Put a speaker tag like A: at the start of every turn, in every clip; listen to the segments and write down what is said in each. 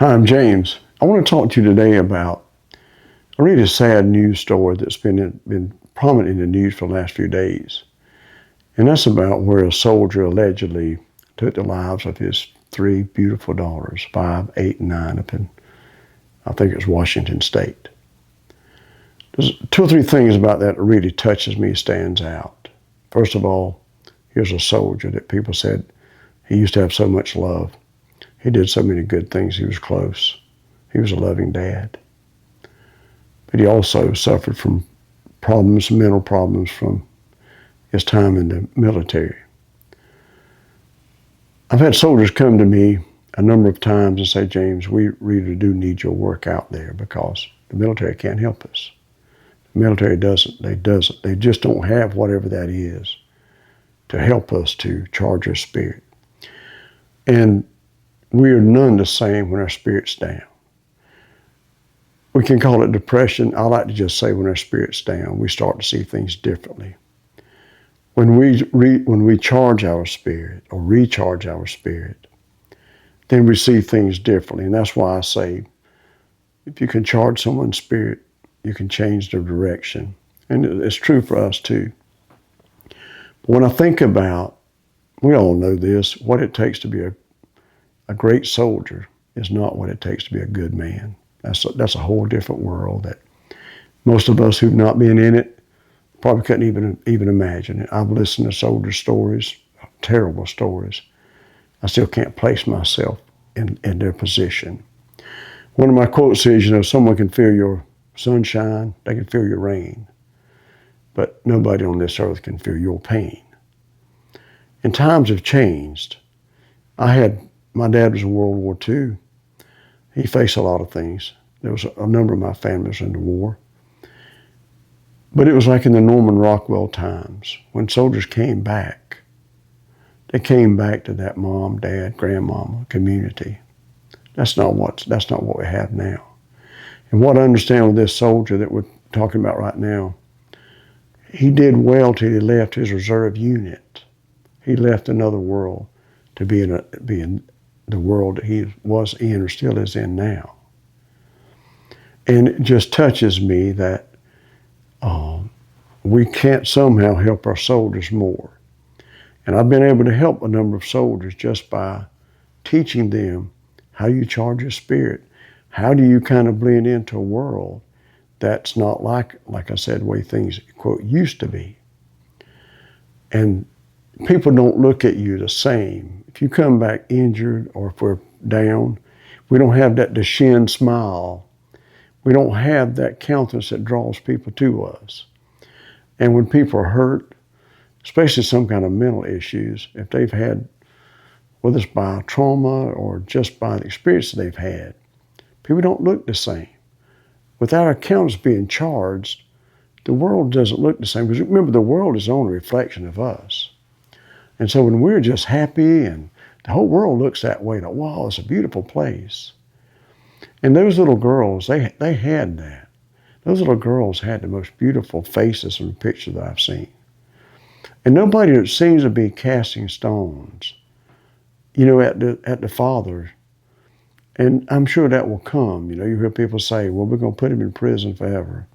A: Hi, I'm James. I want to talk to you today about a really sad news story that's been prominent in the news for the last few days. And that's about where a soldier allegedly took the lives of his three beautiful daughters, 5, 8, and 9, up in, I think it's Washington State. There's two or three things about that that really touches me, stands out. First of all, here's a soldier that people said he used to have so much love. He did so many good things. He was close. He was a loving dad. But he also suffered from problems, mental problems from his time in the military. I've had soldiers come to me a number of times and say, James, we really do need your work out there because the military can't help us. The military doesn't. They just don't have whatever that is to help us to charge our spirit. And we are none the same when our spirit's down. We can call it depression. I like to just say when our spirit's down, we start to see things differently. When we charge our spirit or recharge our spirit, then we see things differently. And that's why I say, if you can charge someone's spirit, you can change their direction. And it's true for us too. But when I think about, we all know this, what it takes to be a great soldier is not what it takes to be a good man. That's a whole different world that most of us who've not been in it probably couldn't even imagine it. I've listened to soldier stories, terrible stories. I still can't place myself in their position. One of my quotes is, someone can feel your sunshine, they can feel your rain, but nobody on this earth can feel your pain. And times have changed. My dad was in World War II. He faced a lot of things. There was a number of my families in the war. But it was like in the Norman Rockwell times, when soldiers came back. They came back to that mom, dad, grandmama community. That's not what we have now. And what I understand with this soldier that we're talking about right now, he did well till he left his reserve unit. He left another world to be in the world that he was in or still is in now. And it just touches me that we can't somehow help our soldiers more. And I've been able to help a number of soldiers just by teaching them how you charge your spirit. How do you kind of blend into a world that's not like I said, the way things, quote, used to be. And people don't look at you the same. If you come back injured or if we're down, we don't have that Deshin smile. We don't have that countenance that draws people to us. And when people are hurt, especially some kind of mental issues, if they've had, whether it's by trauma or just by the experience they've had, people don't look the same. Without our countenance being charged, the world doesn't look the same. Because remember, the world is only a reflection of us. And so when we're just happy and the whole world looks that way, like, wow, it's a beautiful place. And those little girls, they had that. Those little girls had the most beautiful faces from the picture that I've seen. And nobody seems to be casting stones, at the father. And I'm sure that will come. You hear people say, well, we're going to put him in prison forever.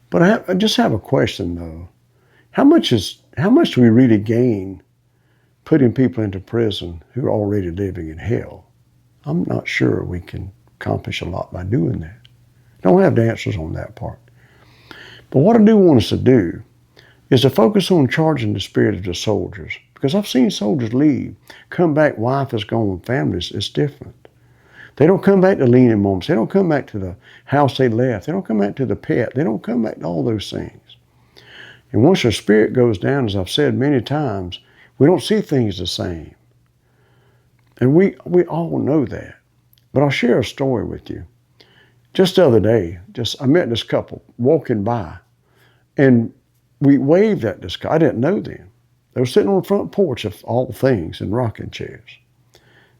A: But I just have a question, though. How much do we really gain putting people into prison who are already living in hell? I'm not sure we can accomplish a lot by doing that. Don't have the answers on that part. But what I do want us to do is to focus on charging the spirit of the soldiers. Because I've seen soldiers leave, come back, wife is gone, families, it's different. They don't come back to leaning moments. They don't come back to the house they left. They don't come back to the pet. They don't come back to all those things. And once their spirit goes down, as I've said many times, we don't see things the same. And we all know that. But I'll share a story with you. Just the other day, I met this couple walking by, and we waved at this couple. I didn't know them. They were sitting on the front porch of all things in rocking chairs.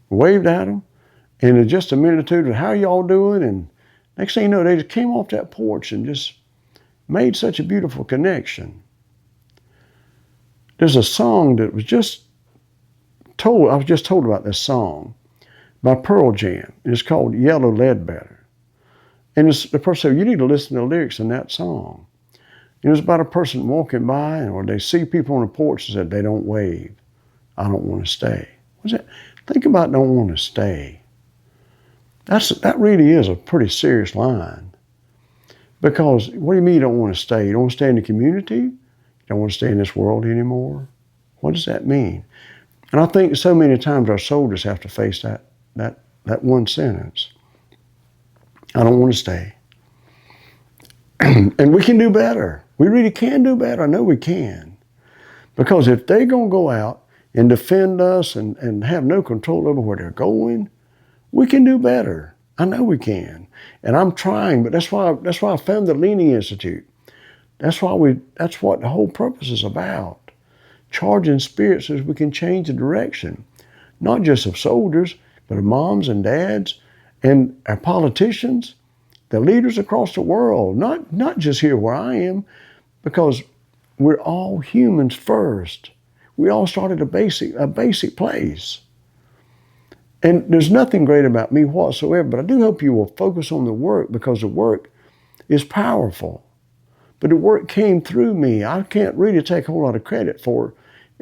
A: We waved at them, and in just a minute or two, how are y'all doing? And next thing you know, they just came off that porch and just made such a beautiful connection. There's a song that was just told, I was just told about this song by Pearl Jam. It's called Yellow Ledbetter. And the person said, you need to listen to the lyrics in that song. It was about a person walking by, or they see people on the porch and said, they don't wave. I don't want to stay. What's that? Think about don't want to stay. That really is a pretty serious line. Because what do you mean you don't want to stay? You don't want to stay in the community? You don't want to stay in this world anymore? What does that mean? And I think so many times our soldiers have to face that one sentence. I don't want to stay. And we can do better. We really can do better. I know we can. Because if they're going to go out and defend us and have no control over where they're going, we can do better. I know we can. And I'm trying, but that's why I found the Leaning Institute. That's what the whole purpose is about. Charging spirits so we can change the direction, not just of soldiers, but of moms and dads and our politicians, the leaders across the world, not just here where I am, because we're all humans first. We all start at a basic place. And there's nothing great about me whatsoever, but I do hope you will focus on the work, because the work is powerful. But the work came through me. I can't really take a whole lot of credit for it,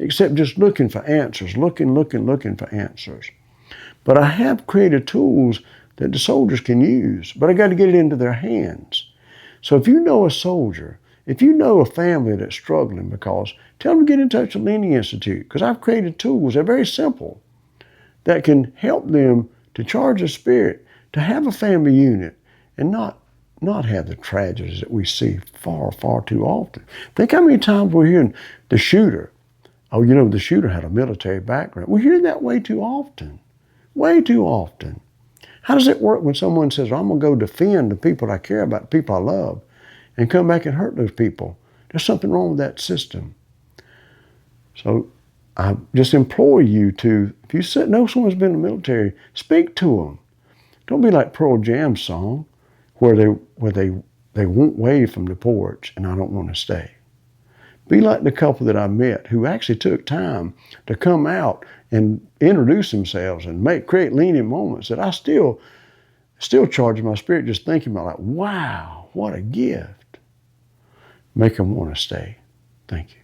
A: except just looking for answers, looking for answers. But I have created tools that the soldiers can use, but I got to get it into their hands. So if you know a soldier, if you know a family that's struggling, because tell them to get in touch with Leaning Institute, because I've created tools, they're very simple, that can help them to charge a spirit, to have a family unit, and not have the tragedies that we see far, far too often. Think how many times we're hearing the shooter. Oh, the shooter had a military background. We hear that way too often. Way too often. How does it work when someone says, I'm going to go defend the people I care about, the people I love, and come back and hurt those people? There's something wrong with that system. So I just implore you to, if you know someone's been in the military, speak to them. Don't be like Pearl Jam's song, where they won't wave from the porch and I don't want to stay. Be like the couple that I met who actually took time to come out and introduce themselves and create leaning moments that I still charge my spirit just thinking about, like, wow, what a gift. Make them want to stay. Thank you.